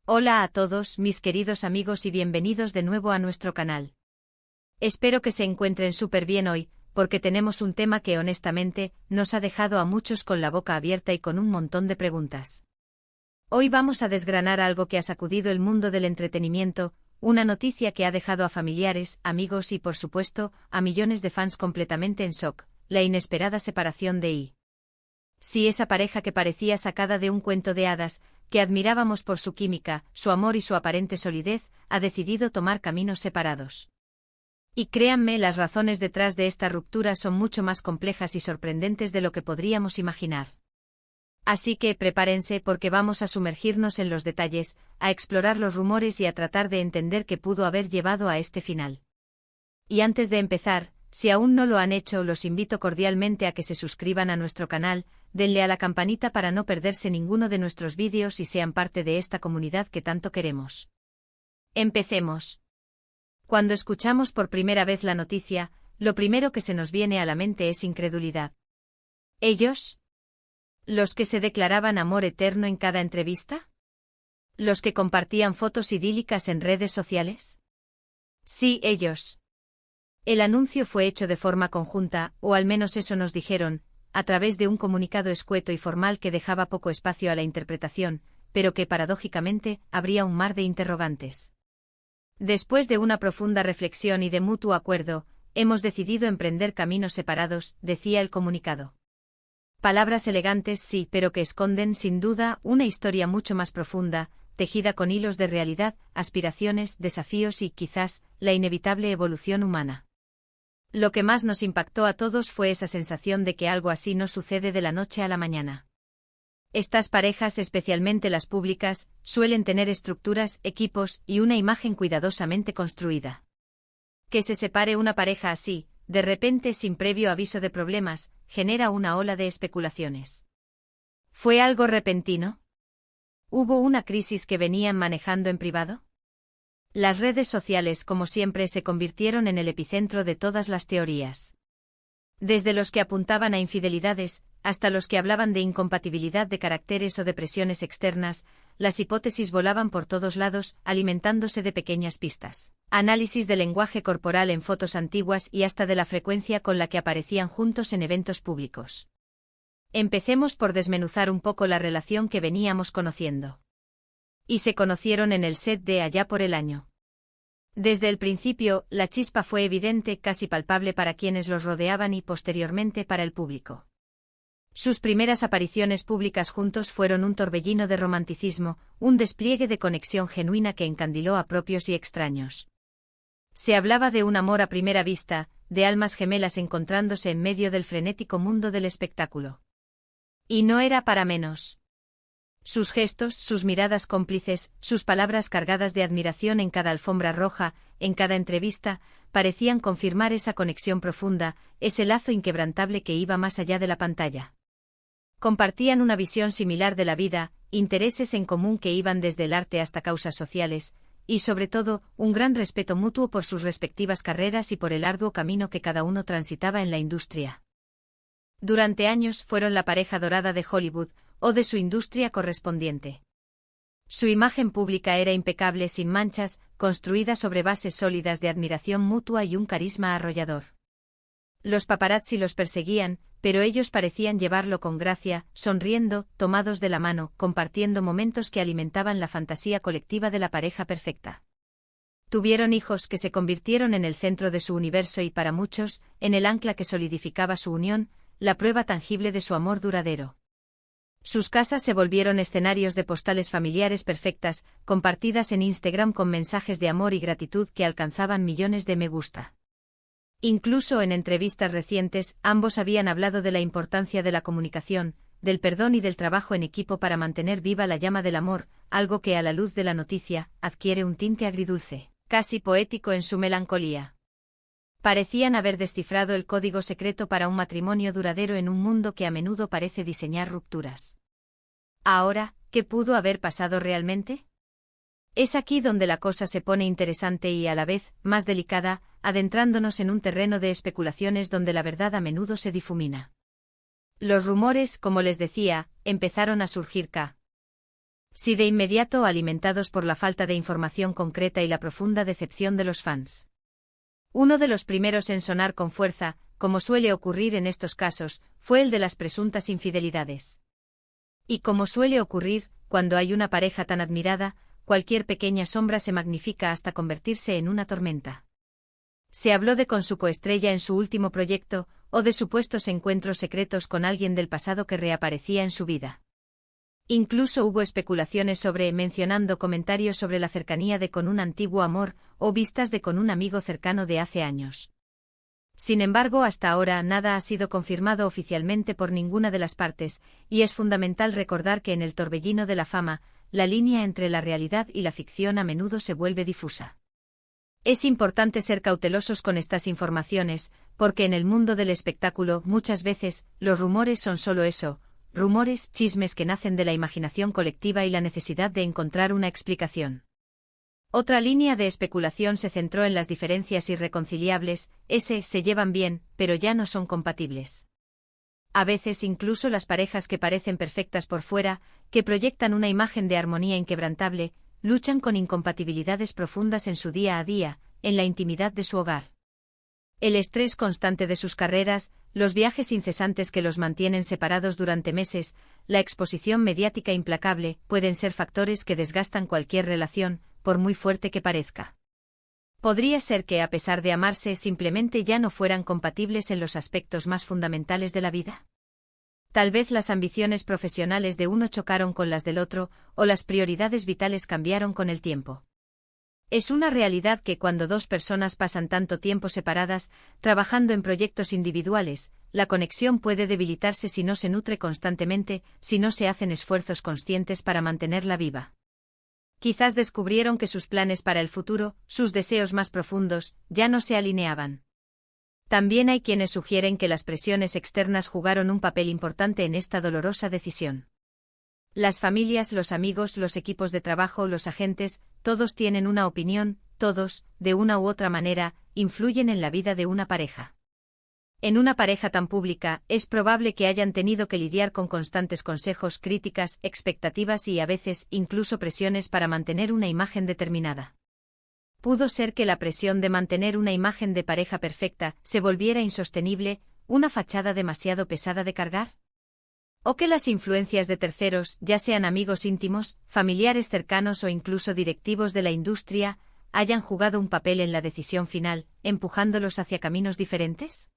Hola a todos, mis queridos amigos, y bienvenidos de nuevo a nuestro canal. Espero que se encuentren súper bien hoy, porque tenemos un tema que honestamente nos ha dejado a muchos con la boca abierta y con un montón de preguntas. Hoy vamos a desgranar algo que ha sacudido el mundo del entretenimiento, una noticia que ha dejado a familiares, amigos y, por supuesto, a millones de fans completamente en shock: la inesperada separación de I. Sí, esa pareja que parecía sacada de un cuento de hadas, que admirábamos por su química, su amor y su aparente solidez, ha decidido tomar caminos separados. Y créanme, las razones detrás de esta ruptura son mucho más complejas y sorprendentes de lo que podríamos imaginar. Así que prepárense, porque vamos a sumergirnos en los detalles, a explorar los rumores y a tratar de entender qué pudo haber llevado a este final. Y antes de empezar, si aún no lo han hecho, los invito cordialmente a que se suscriban a nuestro canal, denle a la campanita para no perderse ninguno de nuestros vídeos y sean parte de esta comunidad que tanto queremos. Empecemos. Cuando escuchamos por primera vez la noticia, lo primero que se nos viene a la mente es incredulidad. ¿Ellos? ¿Los que se declaraban amor eterno en cada entrevista? ¿Los que compartían fotos idílicas en redes sociales? Sí, ellos. El anuncio fue hecho de forma conjunta, o al menos eso nos dijeron, a través de un comunicado escueto y formal que dejaba poco espacio a la interpretación, pero que paradójicamente abría un mar de interrogantes. Después de una profunda reflexión y de mutuo acuerdo, hemos decidido emprender caminos separados, decía el comunicado. Palabras elegantes, sí, pero que esconden, sin duda, una historia mucho más profunda, tejida con hilos de realidad, aspiraciones, desafíos y, quizás, la inevitable evolución humana. Lo que más nos impactó a todos fue esa sensación de que algo así no sucede de la noche a la mañana. Estas parejas, especialmente las públicas, suelen tener estructuras, equipos y una imagen cuidadosamente construida. Que se separe una pareja así, de repente, sin previo aviso de problemas, genera una ola de especulaciones. ¿Fue algo repentino? ¿Hubo una crisis que venían manejando en privado? Las redes sociales, como siempre, se convirtieron en el epicentro de todas las teorías. Desde los que apuntaban a infidelidades, hasta los que hablaban de incompatibilidad de caracteres o de presiones externas, las hipótesis volaban por todos lados, alimentándose de pequeñas pistas, análisis del lenguaje corporal en fotos antiguas y hasta de la frecuencia con la que aparecían juntos en eventos públicos. Empecemos por desmenuzar un poco la relación que veníamos conociendo. Y se conocieron en el set de Allá por el año. Desde el principio, la chispa fue evidente, casi palpable para quienes los rodeaban y posteriormente para el público. Sus primeras apariciones públicas juntos fueron un torbellino de romanticismo, un despliegue de conexión genuina que encandiló a propios y extraños. Se hablaba de un amor a primera vista, de almas gemelas encontrándose en medio del frenético mundo del espectáculo. Y no era para menos. Sus gestos, sus miradas cómplices, sus palabras cargadas de admiración en cada alfombra roja, en cada entrevista, parecían confirmar esa conexión profunda, ese lazo inquebrantable que iba más allá de la pantalla. Compartían una visión similar de la vida, intereses en común que iban desde el arte hasta causas sociales, y sobre todo, un gran respeto mutuo por sus respectivas carreras y por el arduo camino que cada uno transitaba en la industria. Durante años fueron la pareja dorada de Hollywood, o de su industria correspondiente. Su imagen pública era impecable, sin manchas, construida sobre bases sólidas de admiración mutua y un carisma arrollador. Los paparazzi los perseguían, pero ellos parecían llevarlo con gracia, sonriendo, tomados de la mano, compartiendo momentos que alimentaban la fantasía colectiva de la pareja perfecta. Tuvieron hijos que se convirtieron en el centro de su universo y, para muchos, en el ancla que solidificaba su unión, la prueba tangible de su amor duradero. Sus casas se volvieron escenarios de postales familiares perfectas, compartidas en Instagram con mensajes de amor y gratitud que alcanzaban millones de me gusta. Incluso en entrevistas recientes, ambos habían hablado de la importancia de la comunicación, del perdón y del trabajo en equipo para mantener viva la llama del amor, algo que, a la luz de la noticia, adquiere un tinte agridulce, casi poético en su melancolía. Parecían haber descifrado el código secreto para un matrimonio duradero en un mundo que a menudo parece diseñar rupturas. Ahora, ¿qué pudo haber pasado realmente? Es aquí donde la cosa se pone interesante y a la vez más delicada, adentrándonos en un terreno de especulaciones donde la verdad a menudo se difumina. Los rumores, como les decía, empezaron a surgir Si de inmediato alimentados por la falta de información concreta y la profunda decepción de los fans. Uno de los primeros en sonar con fuerza, como suele ocurrir en estos casos, fue el de las presuntas infidelidades. Y como suele ocurrir, cuando hay una pareja tan admirada, cualquier pequeña sombra se magnifica hasta convertirse en una tormenta. Se habló de con su coestrella en su último proyecto, o de supuestos encuentros secretos con alguien del pasado que reaparecía en su vida. Incluso hubo especulaciones mencionando comentarios sobre la cercanía de con un antiguo amor, o vistas de con un amigo cercano de hace años. Sin embargo, hasta ahora nada ha sido confirmado oficialmente por ninguna de las partes, y es fundamental recordar que en el torbellino de la fama, la línea entre la realidad y la ficción a menudo se vuelve difusa. Es importante ser cautelosos con estas informaciones, porque en el mundo del espectáculo muchas veces los rumores son solo eso, rumores, chismes que nacen de la imaginación colectiva y la necesidad de encontrar una explicación. Otra línea de especulación se centró en las diferencias irreconciliables, se llevan bien, pero ya no son compatibles. A veces incluso las parejas que parecen perfectas por fuera, que proyectan una imagen de armonía inquebrantable, luchan con incompatibilidades profundas en su día a día, en la intimidad de su hogar. El estrés constante de sus carreras, los viajes incesantes que los mantienen separados durante meses, la exposición mediática implacable, pueden ser factores que desgastan cualquier relación, por muy fuerte que parezca. Podría ser que a pesar de amarse simplemente ya no fueran compatibles en los aspectos más fundamentales de la vida. Tal vez las ambiciones profesionales de uno chocaron con las del otro, o las prioridades vitales cambiaron con el tiempo. Es una realidad que cuando dos personas pasan tanto tiempo separadas, trabajando en proyectos individuales, la conexión puede debilitarse si no se nutre constantemente, si no se hacen esfuerzos conscientes para mantenerla viva. Quizás descubrieron que sus planes para el futuro, sus deseos más profundos, ya no se alineaban. También hay quienes sugieren que las presiones externas jugaron un papel importante en esta dolorosa decisión. Las familias, los amigos, los equipos de trabajo, los agentes, todos tienen una opinión, todos, de una u otra manera, influyen en la vida de una pareja. En una pareja tan pública, es probable que hayan tenido que lidiar con constantes consejos, críticas, expectativas y a veces, incluso presiones para mantener una imagen determinada. Pudo ser que la presión de mantener una imagen de pareja perfecta se volviera insostenible, una fachada demasiado pesada de cargar. O que las influencias de terceros, ya sean amigos íntimos, familiares cercanos o incluso directivos de la industria, hayan jugado un papel en la decisión final, empujándolos hacia caminos diferentes.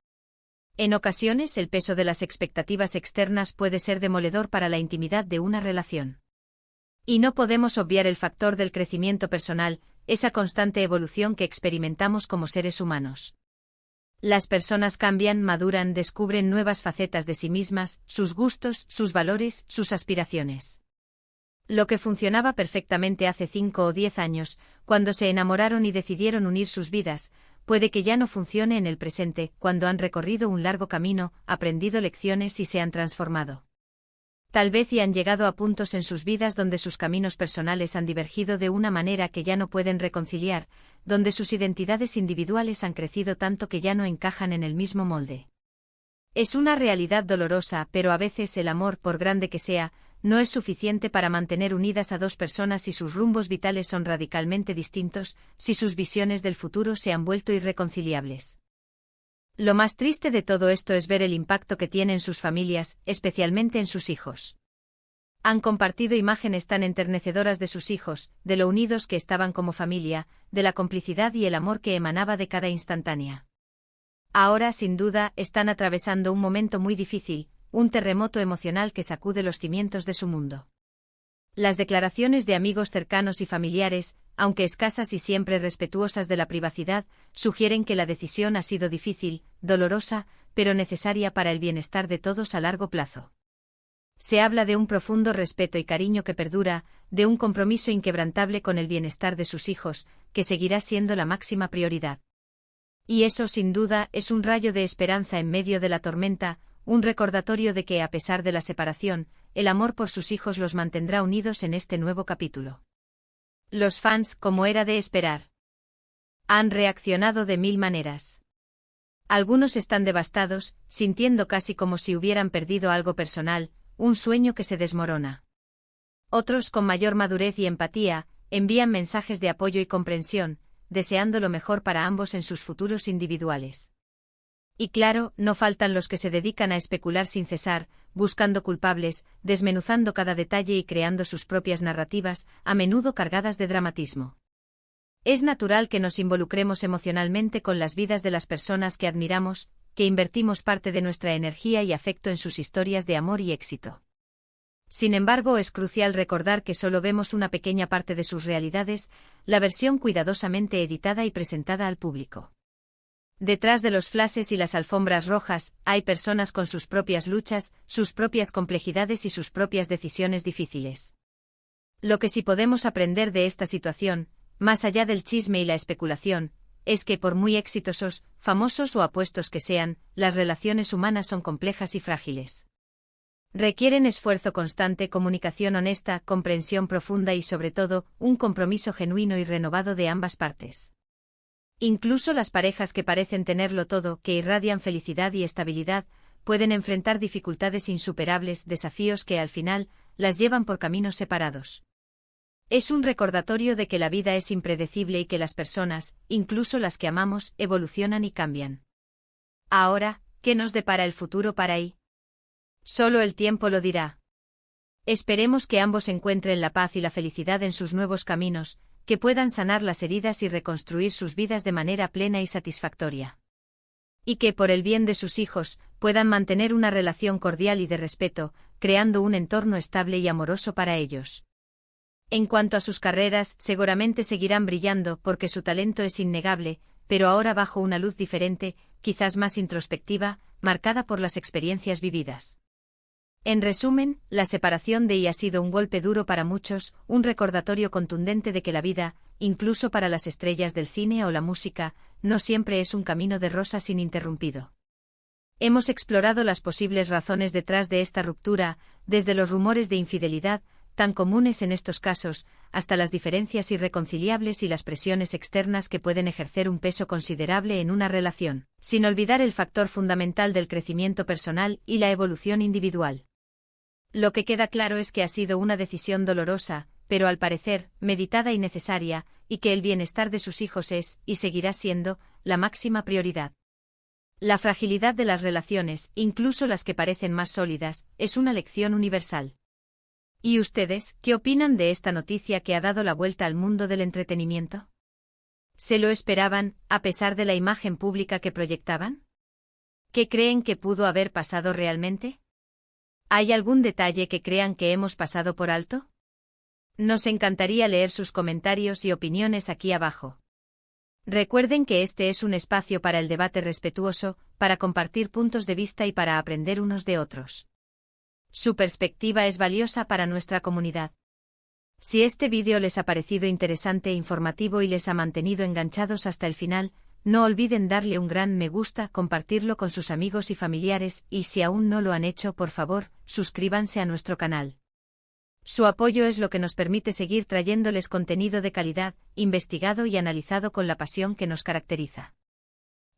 En ocasiones el peso de las expectativas externas puede ser demoledor para la intimidad de una relación. Y no podemos obviar el factor del crecimiento personal, esa constante evolución que experimentamos como seres humanos. Las personas cambian, maduran, descubren nuevas facetas de sí mismas, sus gustos, sus valores, sus aspiraciones. Lo que funcionaba perfectamente hace 5 o 10 años, cuando se enamoraron y decidieron unir sus vidas, puede que ya no funcione en el presente, cuando han recorrido un largo camino, aprendido lecciones y se han transformado. Tal vez y han llegado a puntos en sus vidas donde sus caminos personales han divergido de una manera que ya no pueden reconciliar, donde sus identidades individuales han crecido tanto que ya no encajan en el mismo molde. Es una realidad dolorosa, pero a veces el amor, por grande que sea, no es suficiente para mantener unidas a dos personas si sus rumbos vitales son radicalmente distintos, si sus visiones del futuro se han vuelto irreconciliables. Lo más triste de todo esto es ver el impacto que tiene en sus familias, especialmente en sus hijos. Han compartido imágenes tan enternecedoras de sus hijos, de lo unidos que estaban como familia, de la complicidad y el amor que emanaba de cada instantánea. Ahora, sin duda, están atravesando un momento muy difícil, un terremoto emocional que sacude los cimientos de su mundo. Las declaraciones de amigos cercanos y familiares, aunque escasas y siempre respetuosas de la privacidad, sugieren que la decisión ha sido difícil, dolorosa, pero necesaria para el bienestar de todos a largo plazo. Se habla de un profundo respeto y cariño que perdura, de un compromiso inquebrantable con el bienestar de sus hijos, que seguirá siendo la máxima prioridad. Y eso sin duda es un rayo de esperanza en medio de la tormenta, un recordatorio de que a pesar de la separación, el amor por sus hijos los mantendrá unidos en este nuevo capítulo. Los fans, como era de esperar, han reaccionado de 1000 maneras. Algunos están devastados, sintiendo casi como si hubieran perdido algo personal, un sueño que se desmorona. Otros, con mayor madurez y empatía, envían mensajes de apoyo y comprensión, deseando lo mejor para ambos en sus futuros individuales. Y claro, no faltan los que se dedican a especular sin cesar, buscando culpables, desmenuzando cada detalle y creando sus propias narrativas, a menudo cargadas de dramatismo. Es natural que nos involucremos emocionalmente con las vidas de las personas que admiramos, que invertimos parte de nuestra energía y afecto en sus historias de amor y éxito. Sin embargo, es crucial recordar que solo vemos una pequeña parte de sus realidades, la versión cuidadosamente editada y presentada al público. Detrás de los flashes y las alfombras rojas, hay personas con sus propias luchas, sus propias complejidades y sus propias decisiones difíciles. Lo que sí podemos aprender de esta situación, más allá del chisme y la especulación, es que por muy exitosos, famosos o apuestos que sean, las relaciones humanas son complejas y frágiles. Requieren esfuerzo constante, comunicación honesta, comprensión profunda y sobre todo, un compromiso genuino y renovado de ambas partes. Incluso las parejas que parecen tenerlo todo, que irradian felicidad y estabilidad, pueden enfrentar dificultades insuperables, desafíos que al final, las llevan por caminos separados. Es un recordatorio de que la vida es impredecible y que las personas, incluso las que amamos, evolucionan y cambian. Ahora, ¿qué nos depara el futuro para ahí? Solo el tiempo lo dirá. Esperemos que ambos encuentren la paz y la felicidad en sus nuevos caminos, que puedan sanar las heridas y reconstruir sus vidas de manera plena y satisfactoria. Y que, por el bien de sus hijos, puedan mantener una relación cordial y de respeto, creando un entorno estable y amoroso para ellos. En cuanto a sus carreras, seguramente seguirán brillando porque su talento es innegable, pero ahora bajo una luz diferente, quizás más introspectiva, marcada por las experiencias vividas. En resumen, la separación de I ha sido un golpe duro para muchos, un recordatorio contundente de que la vida, incluso para las estrellas del cine o la música, no siempre es un camino de rosas ininterrumpido. Hemos explorado las posibles razones detrás de esta ruptura, desde los rumores de infidelidad, tan comunes en estos casos, hasta las diferencias irreconciliables y las presiones externas que pueden ejercer un peso considerable en una relación, sin olvidar el factor fundamental del crecimiento personal y la evolución individual. Lo que queda claro es que ha sido una decisión dolorosa, pero al parecer, meditada y necesaria, y que el bienestar de sus hijos es, y seguirá siendo, la máxima prioridad. La fragilidad de las relaciones, incluso las que parecen más sólidas, es una lección universal. ¿Y ustedes, qué opinan de esta noticia que ha dado la vuelta al mundo del entretenimiento? ¿Se lo esperaban, a pesar de la imagen pública que proyectaban? ¿Qué creen que pudo haber pasado realmente? ¿Hay algún detalle que crean que hemos pasado por alto? Nos encantaría leer sus comentarios y opiniones aquí abajo. Recuerden que este es un espacio para el debate respetuoso, para compartir puntos de vista y para aprender unos de otros. Su perspectiva es valiosa para nuestra comunidad. Si este vídeo les ha parecido interesante e informativo y les ha mantenido enganchados hasta el final, no olviden darle un gran me gusta, compartirlo con sus amigos y familiares, y si aún no lo han hecho, por favor, suscríbanse a nuestro canal. Su apoyo es lo que nos permite seguir trayéndoles contenido de calidad, investigado y analizado con la pasión que nos caracteriza.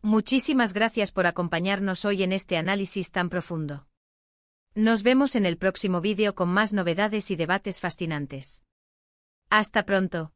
Muchísimas gracias por acompañarnos hoy en este análisis tan profundo. Nos vemos en el próximo vídeo con más novedades y debates fascinantes. Hasta pronto.